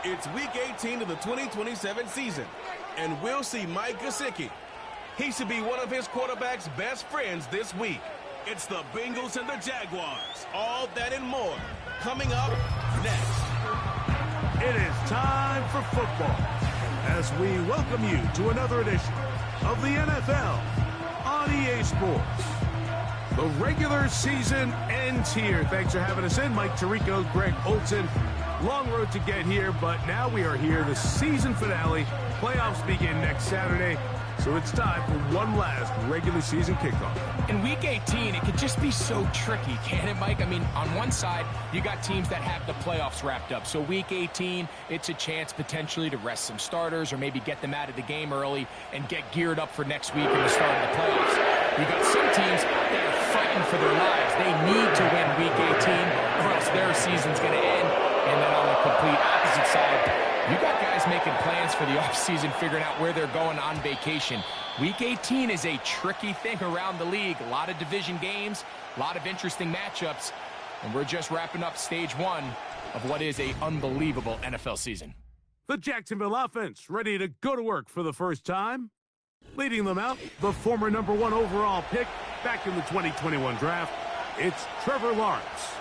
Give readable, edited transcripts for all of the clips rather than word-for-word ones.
It's Week 18 of the 2027 season, and we'll see Mike Gesicki. He should be one of his quarterback's best friends this week. It's the Bengals and the Jaguars. All that and more coming up next. It is time for football as we welcome you to another edition of the NFL on EA Sports. The regular season ends here. Thanks for having us in. Mike Tirico, Greg Olson. Long road to get here, but now we are here. The season finale. Playoffs begin next Saturday, so it's time for one last regular season kickoff. In Week 18, it could just be so tricky, can't it, Mike? I mean, on one side, you got teams that have the playoffs wrapped up. So Week 18, it's a chance potentially to rest some starters or maybe get them out of the game early and get geared up for next week and the start of the playoffs. You got some teams that are fighting for their lives. They need to win Week 18 or else their season's going to end. And then on the complete opposite side, you got guys making plans for the offseason, figuring out where they're going on vacation. Week 18 is a tricky thing around the league. A lot of division games, a lot of interesting matchups, and we're just wrapping up stage one of what is an unbelievable NFL season. The Jacksonville offense ready to go to work for the first time. Leading them out, the former #1 overall pick back in the 2021 draft, it's Trevor Lawrence.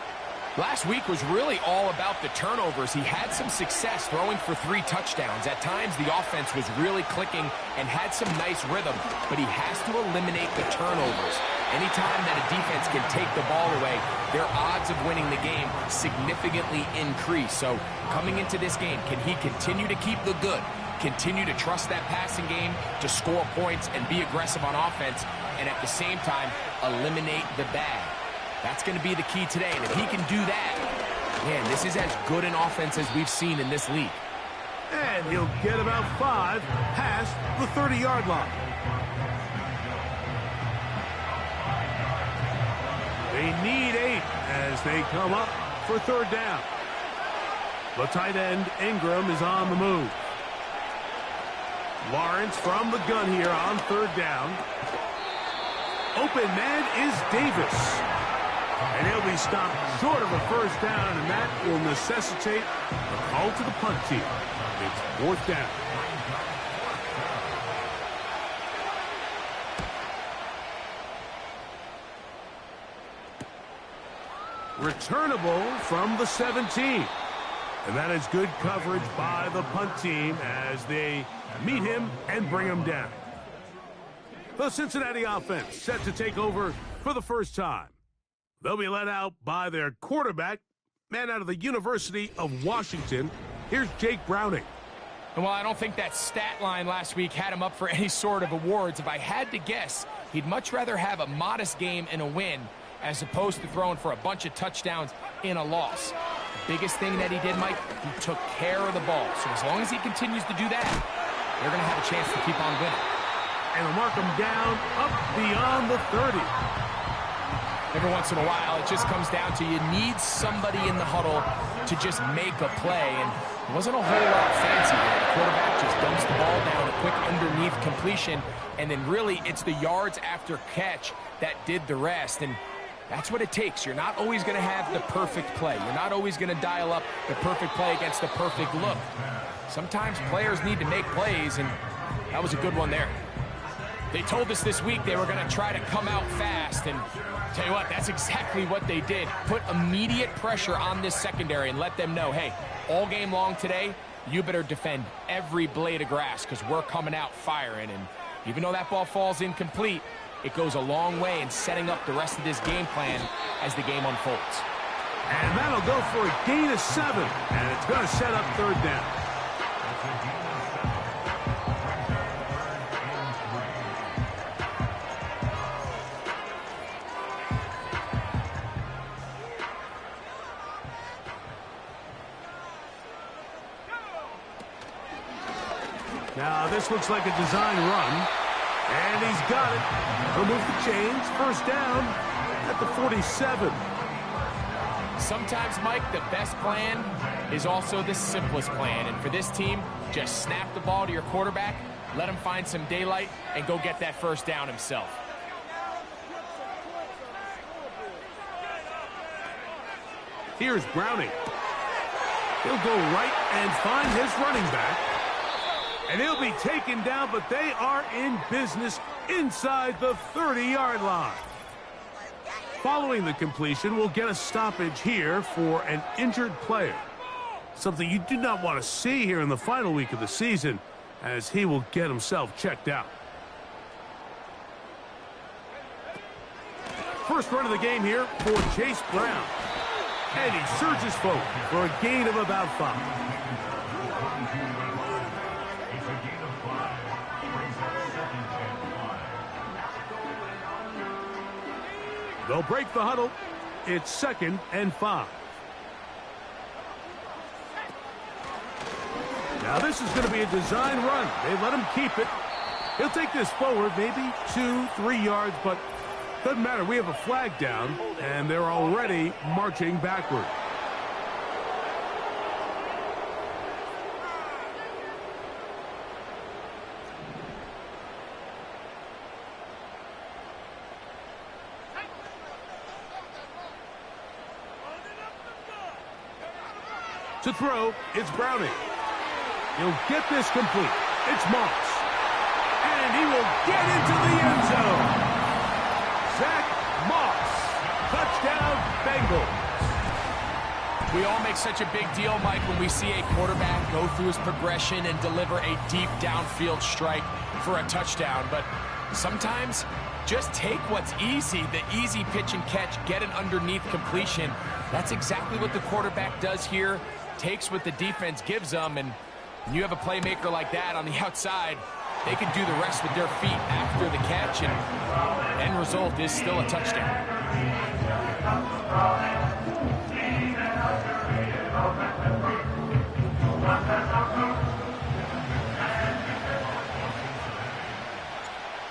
Last week was really all about the turnovers. He had some success throwing for 3 touchdowns. At times, the offense was really clicking and had some nice rhythm, but he has to eliminate the turnovers. Anytime that a defense can take the ball away, their odds of winning the game significantly increase. So coming into this game, can he continue to keep the good, continue to trust that passing game to score points and be aggressive on offense, and at the same time, eliminate the bad? That's going to be the key today, and if he can do that, man, this is as good an offense as we've seen in this league. And he'll get about 5 past the 30-yard line. They need 8 as they come up for 3rd down. The tight end, Ingram, is on the move. Lawrence from the gun here on 3rd down. Open man is Davis. And he'll be stopped short of a 1st down, and that will necessitate a call to the punt team. It's 4th down. Returnable from the 17. And that is good coverage by the punt team as they meet him and bring him down. The Cincinnati offense set to take over for the first time. They'll be led out by their quarterback, man out of the University of Washington. Here's Jake Browning. And while I don't think that stat line last week had him up for any sort of awards, if I had to guess, he'd much rather have a modest game and a win as opposed to throwing for a bunch of touchdowns in a loss. The biggest thing that he did, Mike, he took care of the ball. So as long as he continues to do that, they're going to have a chance to keep on winning. And they'll mark him down up beyond the 30. Every once in a while, it just comes down to you need somebody in the huddle to just make a play, and it wasn't a whole lot fancy there. The quarterback just dumps the ball down, a quick underneath completion, and then really it's the yards after catch that did the rest, and that's what it takes. You're not always going to have the perfect play. You're not always going to dial up the perfect play against the perfect look. Sometimes players need to make plays, and that was a good one there. They told us this week they were going to try to come out fast, and tell you what, that's exactly what they did. Put immediate pressure on this secondary and let them know, hey, all game long today, you better defend every blade of grass because we're coming out firing. And even though that ball falls incomplete, it goes a long way in setting up the rest of this game plan as the game unfolds. And that'll go for a gain of 7, and it's going to set up 3rd down. Now, this looks like a design run, and he's got it. Remove the chains, 1st down at the 47. Sometimes, Mike, the best plan is also the simplest plan. And for this team, just snap the ball to your quarterback, let him find some daylight, and go get that 1st down himself. Here's Browning. He'll go right and find his running back. And he'll be taken down, but they are in business inside the 30-yard line. Following the completion, we'll get a stoppage here for an injured player. Something you do not want to see here in the final week of the season, as he will get himself checked out. First run of the game here for Chase Brown. And he surges forward for a gain of about 5. They'll break the huddle. It's 2nd and 5. Now this is going to be a design run. They let him keep it. He'll take this forward maybe 2-3 yards, but doesn't matter. We have a flag down, and they're already marching backward. To throw, it's Browning. He'll get this complete. It's Moss. And he will get into the end zone. Zach Moss. Touchdown, Bengals. We all make such a big deal, Mike, when we see a quarterback go through his progression and deliver a deep downfield strike for a touchdown. But sometimes just take what's easy, the easy pitch and catch, get an underneath completion. That's exactly what the quarterback does here. Takes what the defense gives them, and when you have a playmaker like that on the outside, they can do the rest with their feet after the catch, and end result is still a touchdown.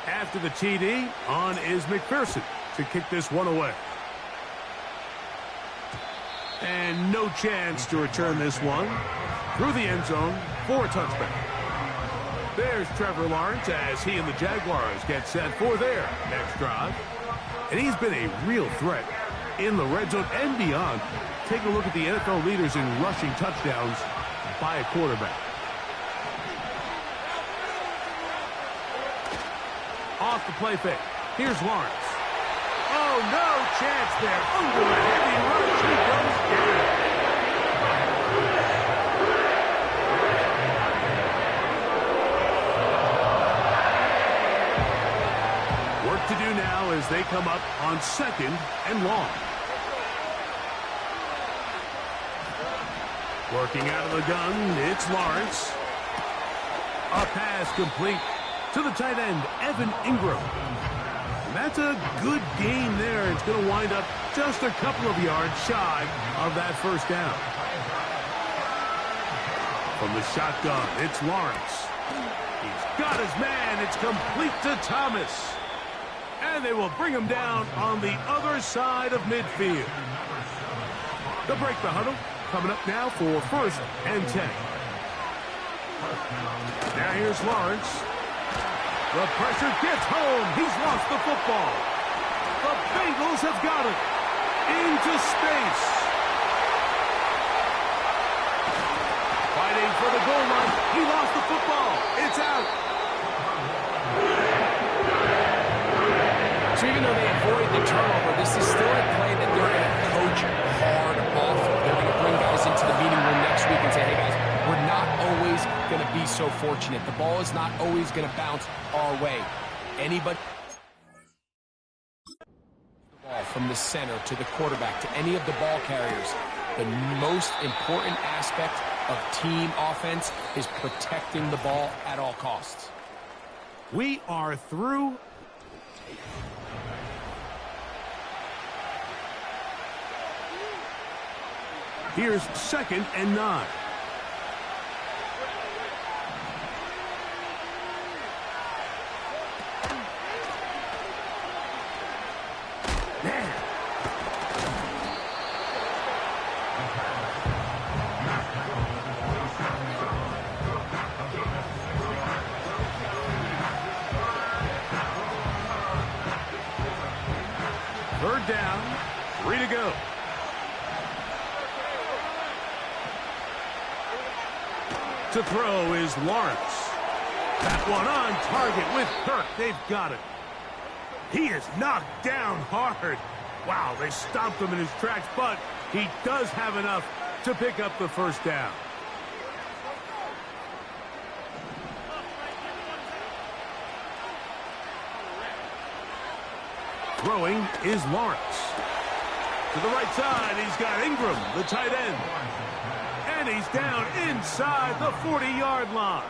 After the TD, on is McPherson to kick this one away. And no chance to return this one through the end zone for a touchback. There's Trevor Lawrence as he and the Jaguars get set for their next drive. And he's been a real threat in the red zone and beyond. Take a look at the NFL leaders in rushing touchdowns by a quarterback. Off the play fake. Here's Lawrence. Oh, no chance there. Under a heavy rush, he goes down. Work to do now as they come up on 2nd and long. Working out of the gun, it's Lawrence. A pass complete to the tight end, Evan Ingram. That's a good gain there. It's going to wind up just a couple of yards shy of that first down. From the shotgun, it's Lawrence. He's got his man. It's complete to Thomas. And they will bring him down on the other side of midfield. They'll break the huddle. Coming up now for 1st and 10. Now here's Lawrence. The pressure gets home. He's lost the football. The Bengals have got it. Into space. Fighting for the goal line. He lost the football. It's out. So even though they avoid the turnover, this is still a play that they're going to coach hard off of. They're going to bring guys into the meeting room next week and say, hey, guys, we're not always going to be so fortunate. The ball is not always going to bounce our way. Anybody from the center to the quarterback to any of the ball carriers, the most important aspect of team offense is protecting the ball at all costs. We are through. Here's 2nd and 9. Third down, 3 to go. To throw is Lawrence. That one on target with Kirk. They've got it. He is knocked down hard. Wow, they stopped him in his tracks, but he does have enough to pick up the first down. Throwing is Lawrence. To the right side, he's got Ingram, the tight end. And he's down inside the 40-yard line.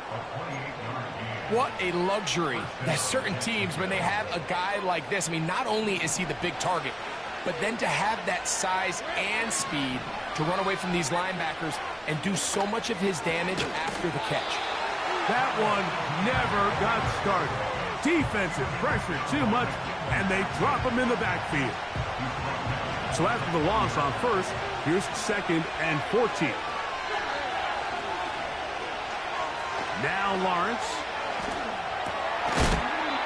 What a luxury that certain teams, when they have a guy like this, I mean, not only is he the big target, but then to have that size and speed to run away from these linebackers and do so much of his damage after the catch. That one never got started. Defensive pressure too much, and they drop him in the backfield. So after the loss on first, here's 2nd and 14. Now Lawrence.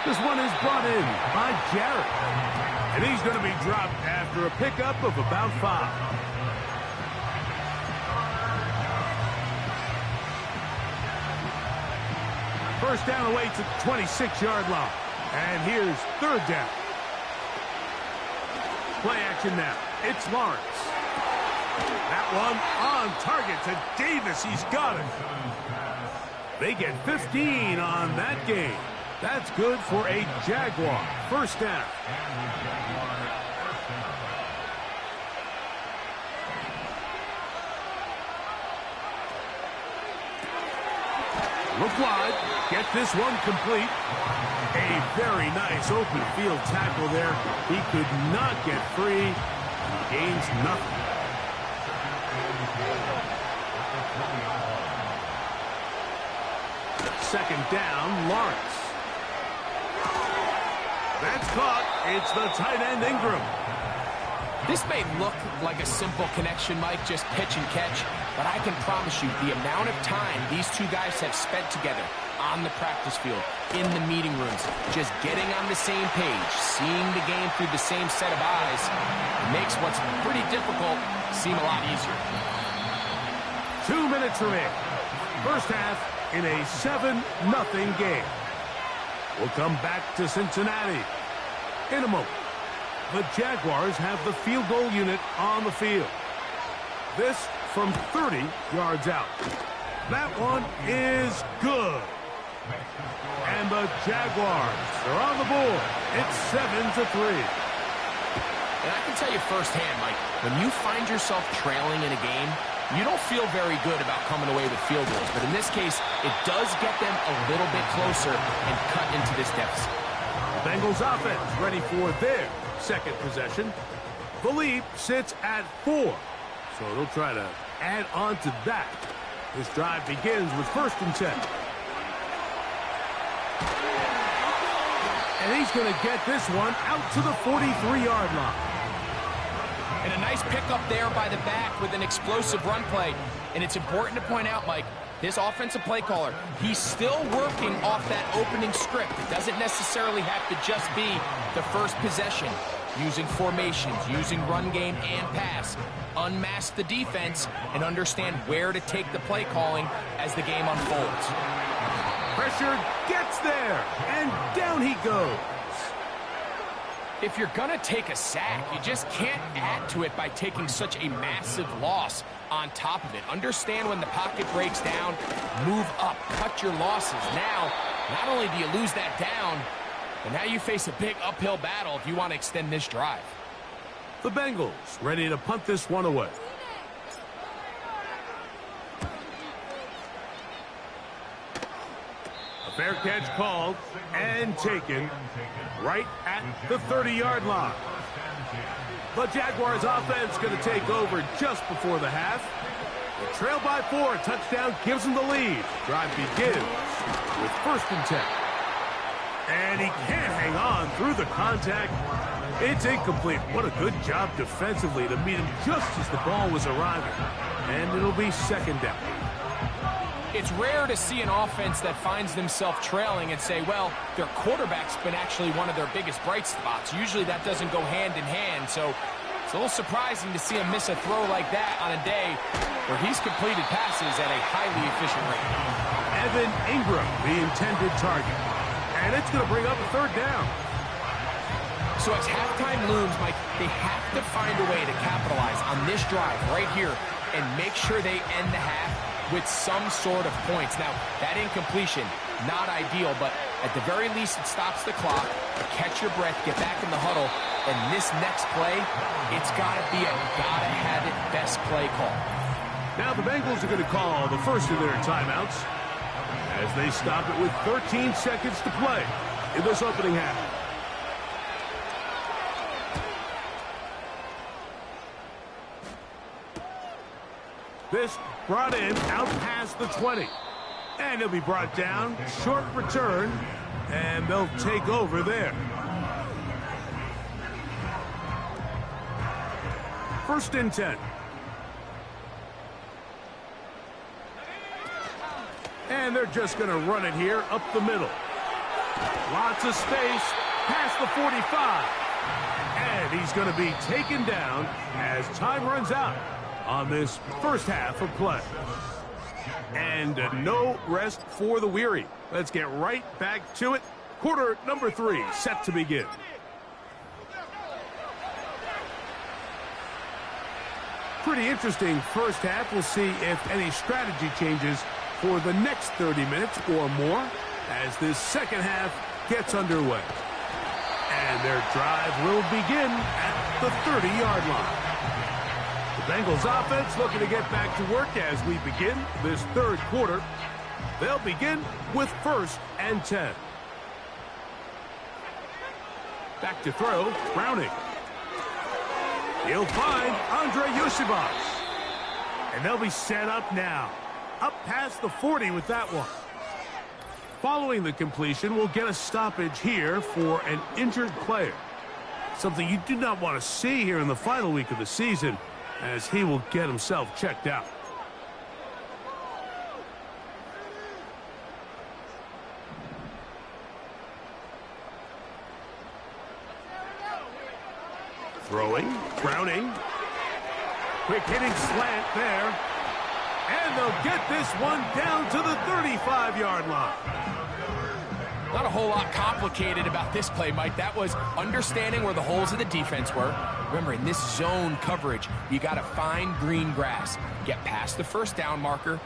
This one is brought in by Jarrett. And he's going to be dropped after a pickup of about 5. First down away to the 26-yard line. And here's 3rd down. Play action now. It's Lawrence. That one on target to Davis. He's got it. They get 15 on that game. That's good for a Jaguar. First down. Look wide. Get this one complete. A very nice open field tackle there. He could not get free. Gains nothing. Second down, Lawrence. That's caught. It's the tight end, Ingram. This may look like a simple connection, Mike, just pitch and catch, but I can promise you the amount of time these two guys have spent together on the practice field, in the meeting rooms, just getting on the same page, seeing the game through the same set of eyes, makes what's pretty difficult seem a lot easier. 2 minutes remaining. First half in a 7-0 game. We'll come back to Cincinnati in a moment. The Jaguars have the field goal unit on the field. This from 30 yards out. That one is good. And the Jaguars are on the board. It's 7-3. And I can tell you firsthand, Mike, when you find yourself trailing in a game, you don't feel very good about coming away with field goals. But in this case, it does get them a little bit closer and cut into this deficit. Bengals offense ready for their second possession. The lead sits at 4. So they'll try to add on to that. This drive begins with 1st and 10. And he's going to get this one out to the 43-yard line. And a nice pickup there by the back with an explosive run play. And it's important to point out, Mike, this offensive play caller, he's still working off that opening script. It doesn't necessarily have to just be the first possession. Using formations, using run game and pass. Unmask the defense and understand where to take the play calling as the game unfolds. Pressure gets there, and down he goes. If you're going to take a sack, you just can't add to it by taking such a massive loss on top of it. Understand when the pocket breaks down, move up, cut your losses. Now, not only do you lose that down, but now you face a big uphill battle if you want to extend this drive. The Bengals ready to punt this one away. A fair catch called and taken right at the 30-yard line. The Jaguars offense going to take over just before the half. The trail by 4. Touchdown gives them the lead. Drive begins with 1st and 10. And he can't hang on through the contact. It's incomplete. What a good job defensively to meet him just as the ball was arriving. And it'll be 2nd down. It's rare to see an offense that finds themselves trailing and say, well, their quarterback's been actually one of their biggest bright spots. Usually that doesn't go hand in hand. So It's a little surprising to see him miss a throw like that on a day where he's completed passes at a highly efficient rate. Evan Ingram, the intended target. And it's going to bring up a third down. So as halftime looms, Mike, they have to find a way to capitalize on this drive right here and make sure they end the half with some sort of points. Now, that incompletion, not ideal, but at the very least it stops the clock. Catch your breath, get back in the huddle, and this next play, it's got to be a gotta-have-it best play call. Now the Bengals are going to call the first of their timeouts as they stop it with 13 seconds to play in this opening half. This brought in out past the 20. And he'll be brought down. Short return. And they'll take over there. First and 10. And they're just going to run it here up the middle. Lots of space past the 45. And he's going to be taken down as time runs out on this first half of play. And no rest for the weary. Let's get right back to it. Quarter number 3 set to begin. Pretty interesting first half. We'll see if any strategy changes for the next 30 minutes or more as this second half gets underway. And their drive will begin at the 30-yard line. The Bengals offense looking to get back to work as we begin this third quarter. They'll begin with first and 10. Back to throw, Browning. He'll find Andre Yosibas. And they'll be set up now. Up past the 40 with that one. Following the completion, we'll get a stoppage here for an injured player. Something you do not want to see here in the final week of the season, as he will get himself checked out. Throwing, Browning. Quick hitting slant there. And they'll get this one down to the 35-yard line. Not a whole lot complicated about this play, Mike. That was understanding where the holes of the defense were. Remember, in this zone coverage, you got to find green grass. Get past the first down marker,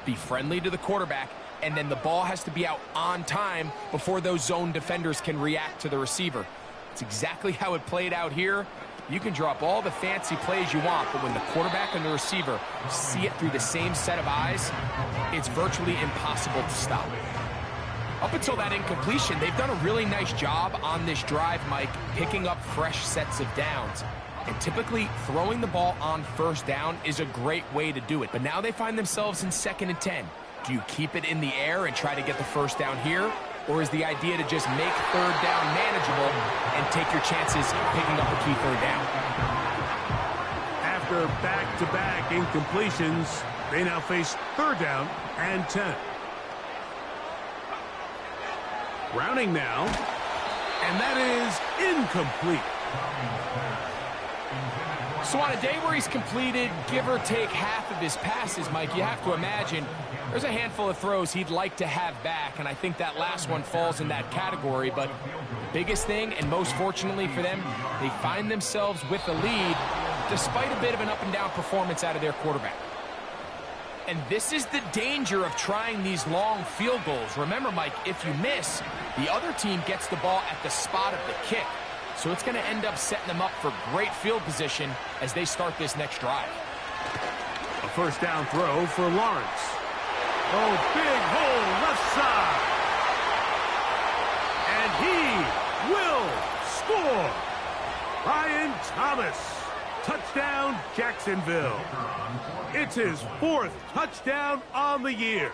be friendly to the quarterback, and then the ball has to be out on time before those zone defenders can react to the receiver. It's exactly how it played out here. You can drop all the fancy plays you want, but when the quarterback and the receiver see it through the same set of eyes, it's virtually impossible to stop. Up until that incompletion, they've done a really nice job on this drive, Mike, picking up fresh sets of downs. And typically, throwing the ball on first down is a great way to do it. But now they find themselves in 2nd and 10. Do you keep it in the air and try to get the first down here? Or is the idea to just make third down manageable and take your chances picking up a key third down? After back-to-back incompletions, they now face third down and 10. Browning now, and that is incomplete. So on a day where he's completed, give or take half of his passes, Mike, you have to imagine there's a handful of throws he'd like to have back, and I think that last one falls in that category. But the biggest thing, and most fortunately for them, they find themselves with the lead despite a bit of an up-and-down performance out of their quarterback. And this is the danger of trying these long field goals. Remember, Mike, if you miss, the other team gets the ball at the spot of the kick. So it's going to end up setting them up for great field position as they start this next drive. A first down throw for Lawrence. Oh, big hole left side. And he will score. Ryan Thomas. Touchdown, Jacksonville. It's his 4th touchdown on the year.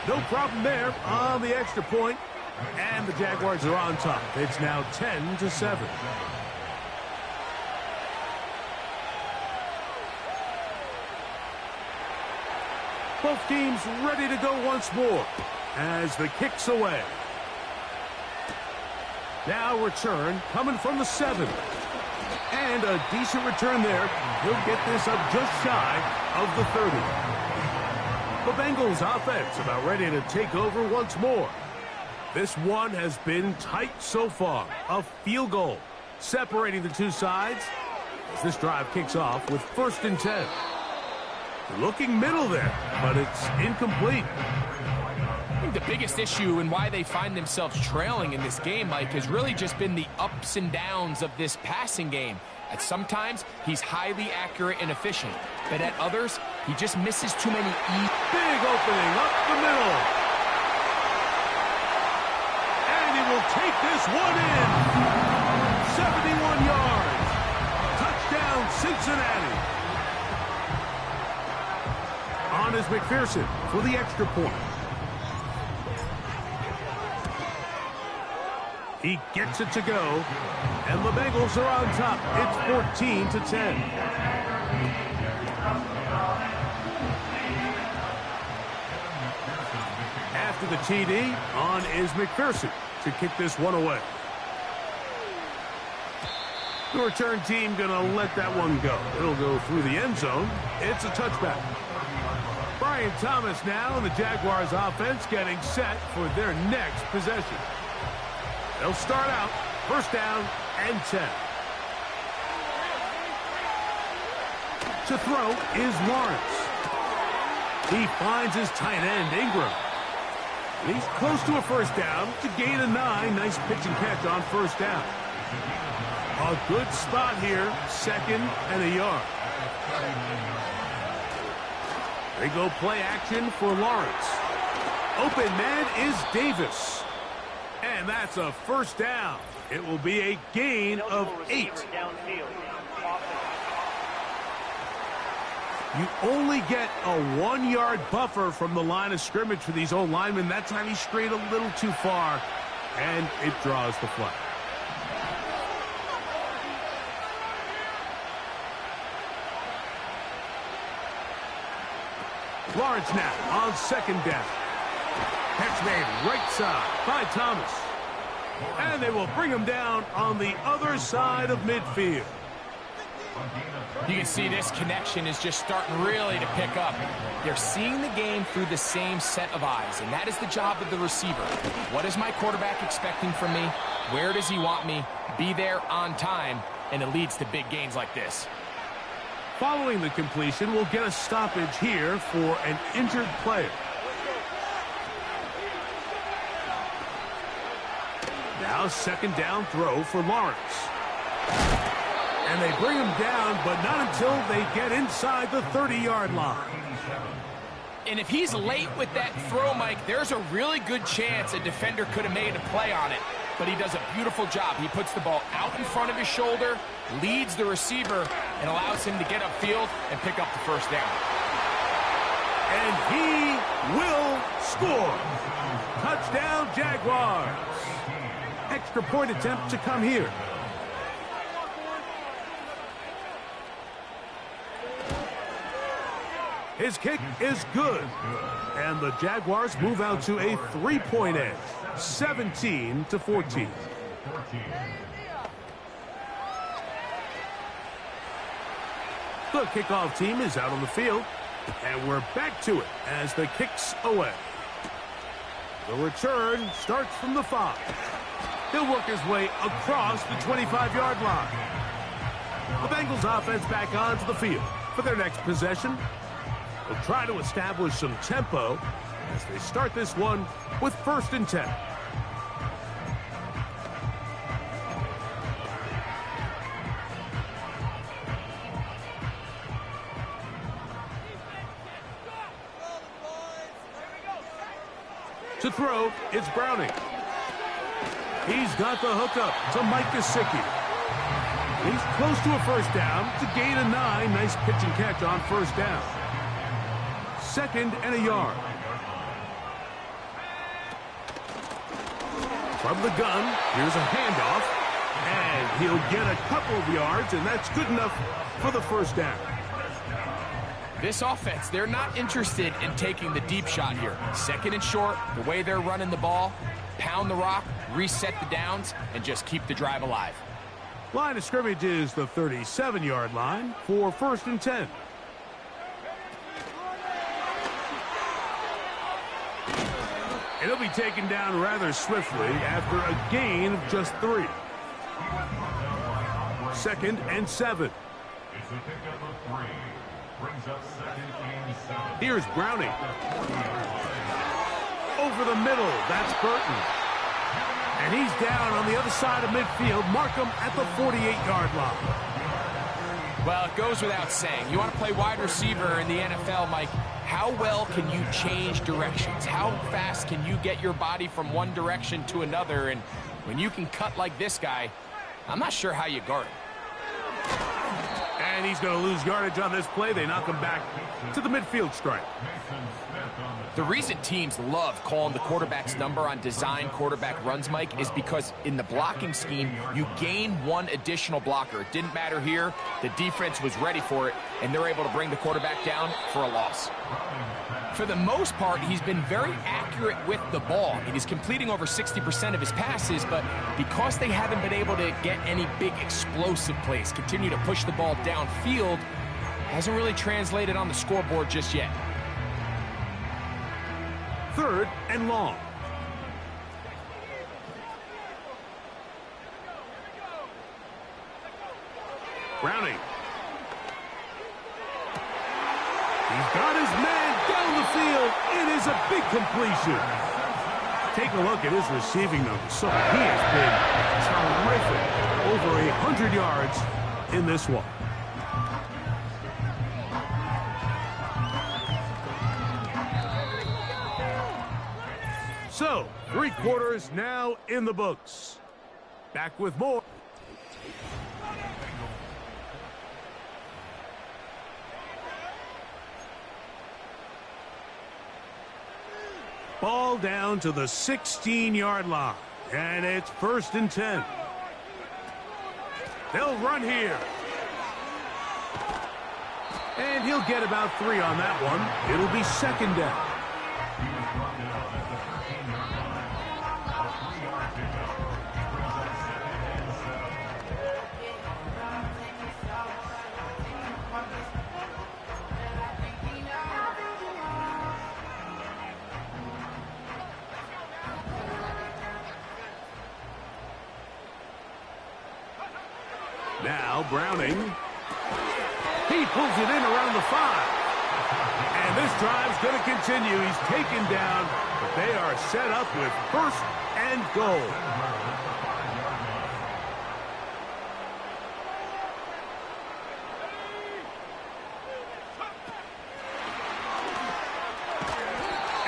No problem there on the extra point. And the Jaguars are on top. It's now 10-7. Both teams ready to go once more as the kick's away. Now return coming from the 7. And a decent return there. He'll get this up just shy of the 30. The Bengals offense about ready to take over once more. This one has been tight so far. A field goal separating the two sides as this drive kicks off with 1st and 10. Looking middle there, but it's incomplete. I think the biggest issue and why they find themselves trailing in this game, Mike, has really just been the ups and downs of this passing game. At sometimes, he's highly accurate and efficient, but at others, he just misses too many Big opening up the middle. And he will take this one in. 71 yards. Touchdown, Cincinnati. On is McPherson for the extra point. He gets it to go, and the Bengals are on top. It's 14-10. After the TD, on is McPherson to kick this one away. The return team going to let that one go. It'll go through the end zone. It's a touchback. Brian Thomas now, and the Jaguars offense getting set for their next possession. They'll start out 1st down and 10. To throw is Lawrence. He finds his tight end, Ingram. And he's close to a 1st down to gain a 9. Nice pitch and catch on 1st down. A good spot here, 2nd and a yard. They go play action for Lawrence. Open man is Davis. And that's a 1st down. It will be a gain of 8. You only get a 1-yard buffer from the line of scrimmage for these old linemen. That time he strayed a little too far, and it draws the flag. Lawrence now on 2nd down. Catch made right side by Thomas. And they will bring him down on the other side of midfield. You can see this connection is just starting really to pick up. They're seeing the game through the same set of eyes, and that is the job of the receiver. What is my quarterback expecting from me? Where does he want me? Be there on time, and it leads to big gains like this. Following the completion, we'll get a stoppage here for an injured player. Now 2nd down throw for Lawrence. And they bring him down, but not until they get inside the 30-yard line. And if he's late with that throw, Mike, there's a really good chance a defender could have made a play on it. But he does a beautiful job. He puts the ball out in front of his shoulder, leads the receiver, and allows him to get upfield and pick up the 1st down. And he will score. Touchdown, Jaguars. Extra point attempt to come here. His kick is good. And the Jaguars move out to a 3-point edge, 17-14. The kickoff team is out on the field, and we're back to it as the kick's away. The return starts from the 5. He'll work his way across the 25-yard line. The Bengals offense back onto the field for their next possession. They'll try to establish some tempo as they start this one with 1st and 10. To throw, it's Browning. He's got the hookup to Mike Gesicki. He's close to a 1st down to gain a 9. Nice pitch and catch on 1st down. 2nd and a yard. From the gun, here's a handoff. And he'll get a couple of yards, and that's good enough for the 1st down. This offense, they're not interested in taking the deep shot here. 2nd and short, the way they're running the ball, pound the rock, reset the downs, and just keep the drive alive. Line of scrimmage is the 37-yard line for 1st and 10. It'll be taken down rather swiftly after a gain of just 3. 2nd and 7. Here's Browning. Over the middle, that's Burton. And he's down on the other side of midfield. Mark him at the 48-yard line. Well, it goes without saying. You want to play wide receiver in the NFL, Mike. How well can you change directions? How fast can you get your body from one direction to another? And when you can cut like this guy, I'm not sure how you guard him. And he's going to lose yardage on this play. They knock him back to the midfield stripe. The reason teams love calling the quarterback's number on design quarterback runs, Mike, is because in the blocking scheme, you gain one additional blocker. It didn't matter here. The defense was ready for it, and they're able to bring the quarterback down for a loss. For the most part, he's been very accurate with the ball. I mean, he's completing over 60% of his passes, but because they haven't been able to get any big explosive plays, continue to push the ball downfield, hasn't really translated on the scoreboard just yet. 3rd and long. Browning. He's got his man down the field. It is a big completion. Take a look at his receiving numbers. So he has been terrific. Over 100 yards in this one. So, 3 quarters now in the books. Back with more. Ball down to the 16-yard line. And it's 1st and 10. They'll run here. And he'll get about 3 on that one. It'll be 2nd down. Now Browning. He pulls it in around the 5. And this drive's going to continue. He's taken down, but they are set up with 1st and goal.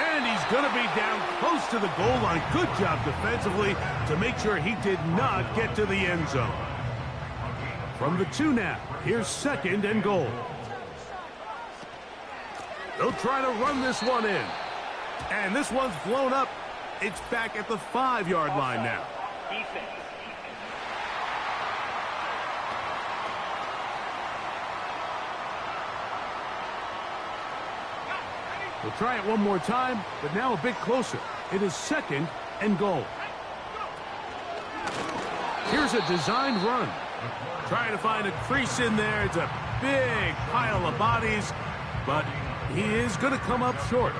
And he's going to be down close to the goal line. Good job defensively to make sure he did not get to the end zone. From the 2 now, here's 2nd and goal. They'll try to run this one in. And this one's blown up. It's back at the 5-yard line now. We'll try it one more time, but now a bit closer. It is 2nd and goal. Here's a designed run. Trying to find a crease in there. It's a big pile of bodies, but he is going to come up short.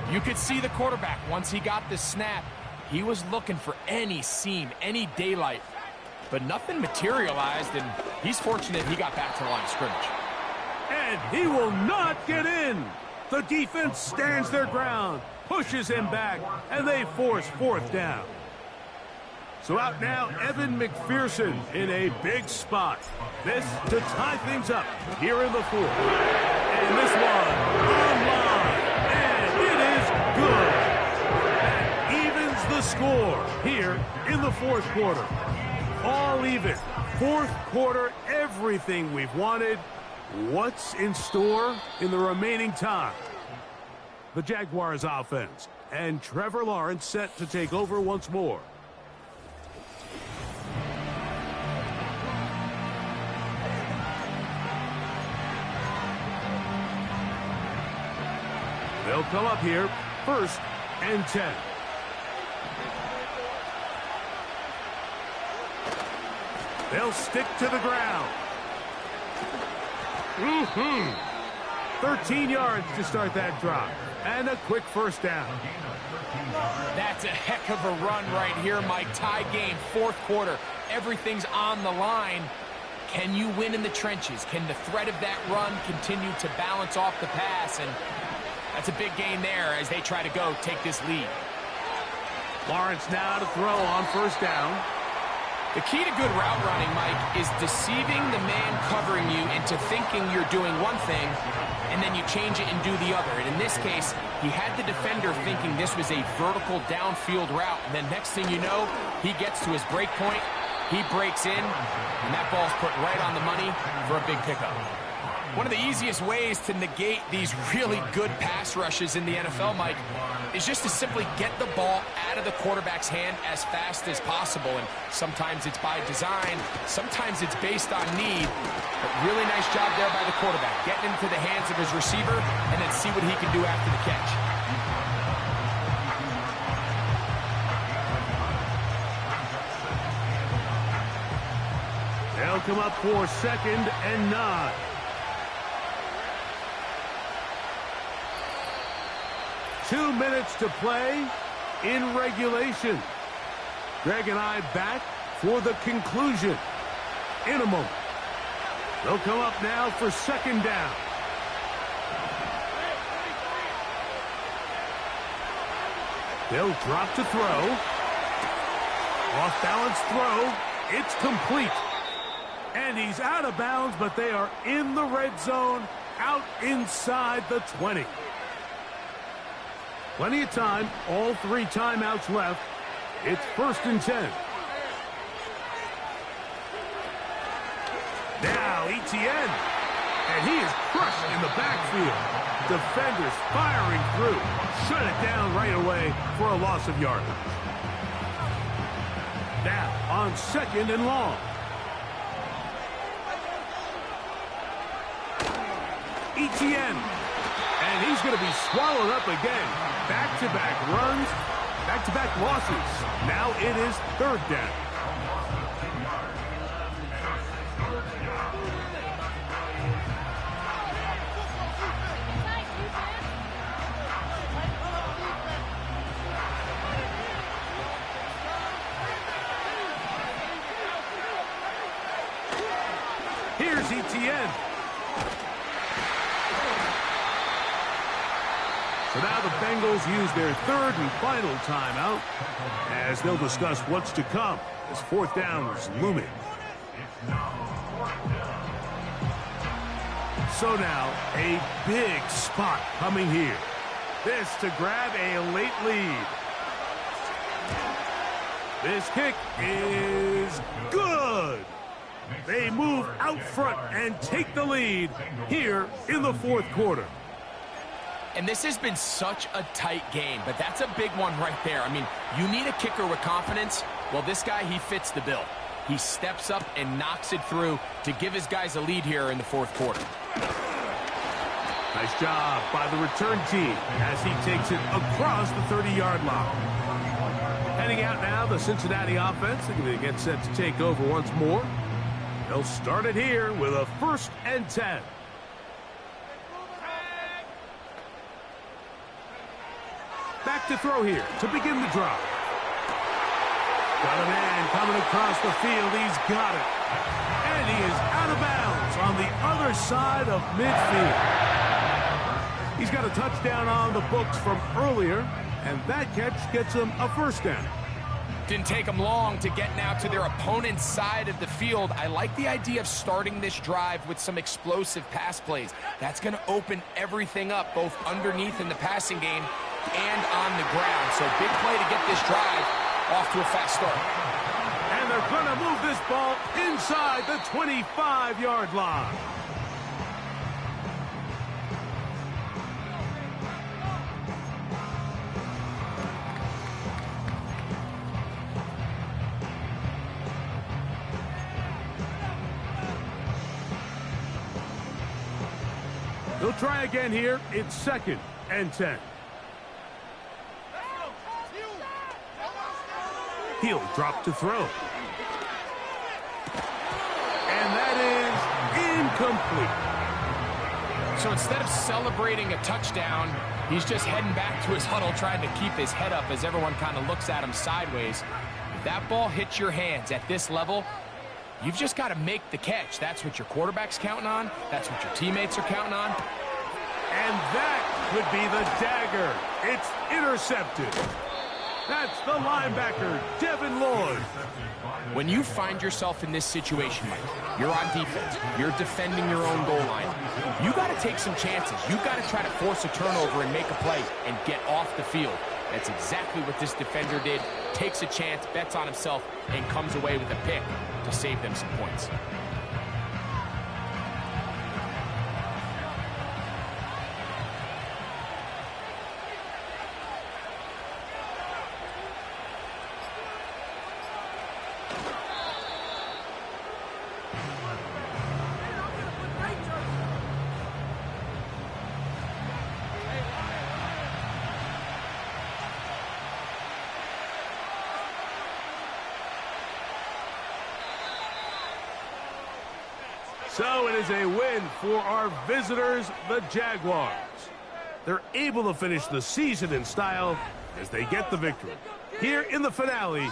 You could see the quarterback, once he got the snap, he was looking for any seam, any daylight, but nothing materialized, and he's fortunate he got back to the line of scrimmage. And he will not get in. The defense stands their ground, pushes him back, and they force 4th down. So out now, Evan McPherson in a big spot. This to tie things up here in the 4th. And this one online. And it is good. That evens the score here in the 4th quarter. All even. 4th quarter, everything we've wanted. What's in store in the remaining time? The Jaguars offense. And Trevor Lawrence set to take over once more. They'll come up here, 1st and 10. They'll stick to the ground. 13 yards to start that drive. And a quick first down. That's a heck of a run right here, Mike. Tie game, fourth quarter. Everything's on the line. Can you win in the trenches? Can the threat of that run continue to balance off the pass? And that's a big gain there as they try to go take this lead. Lawrence now to throw on first down. The key to good route running, Mike, is deceiving the man covering you into thinking you're doing one thing, and then you change it and do the other. And in this case, he had the defender thinking this was a vertical downfield route. And then next thing you know, he gets to his break point, he breaks in, and that ball's put right on the money for a big pickup. One of the easiest ways to negate these really good pass rushes in the NFL, Mike, is just to simply get the ball out of the quarterback's hand as fast as possible. And sometimes it's by design, sometimes it's based on need. But really nice job there by the quarterback, getting into the hands of his receiver and then see what he can do after the catch. They'll come up for 2nd and 9. Two minutes to play in regulation. Greg and I back for the conclusion in a moment. They'll come up now for 2nd down. They'll drop to throw. Off-balance throw. It's complete. And he's out of bounds, but they are in the red zone, out inside the 20. Plenty of time, all 3 timeouts left. It's 1st and 10. Now Etienne, and he is crushed in the backfield. Defenders firing through. Shut it down right away for a loss of yardage. Now on 2nd and long. Etienne, and he's going to be swallowed up again. Back-to-back runs, back-to-back losses. Now it is 3rd down. Here's Etienne. So now the Bengals use their 3rd and final timeout as they'll discuss what's to come as 4th down is looming. So now a big spot coming here. This to grab a late lead. This kick is good. They move out front and take the lead here in the 4th quarter. And this has been such a tight game, but that's a big one right there. I mean, you need a kicker with confidence. Well, this guy, he fits the bill. He steps up and knocks it through to give his guys a lead here in the 4th quarter. Nice job by the return team as he takes it across the 30-yard line. Heading out now, the Cincinnati offense. They're going to get set to take over once more. They'll start it here with a 1st and 10. Back to throw here to begin the drive. Got a man coming across the field. He's got it. And he is out of bounds on the other side of midfield. He's got a touchdown on the books from earlier, and that catch gets him a 1st down. Didn't take them long to get now to their opponent's side of the field. I like the idea of starting this drive with some explosive pass plays. That's going to open everything up, both underneath in the passing game and on the ground. So big play to get this drive off to a fast start. And they're going to move this ball inside the 25-yard line. They'll try again here. It's 2nd and 10. He'll drop to throw. complete. So instead of celebrating a touchdown, he's just heading back to his huddle trying to keep his head up as everyone kind of looks at him sideways. If that ball hits your hands at this level, you've just got to make the catch. That's what your quarterback's counting on. That's what your teammates are counting on. And that could be the dagger. It's intercepted. That's the linebacker, Devin Lloyd. When you find yourself in this situation, Mike, you're on defense, you're defending your own goal line, you got to take some chances. You got to try to force a turnover and make a play and get off the field. That's exactly what this defender did. Takes a chance, bets on himself, and comes away with a pick to save them some points. So it is a win for our visitors, the Jaguars. They're able to finish the season in style as they get the victory. Here in the finale,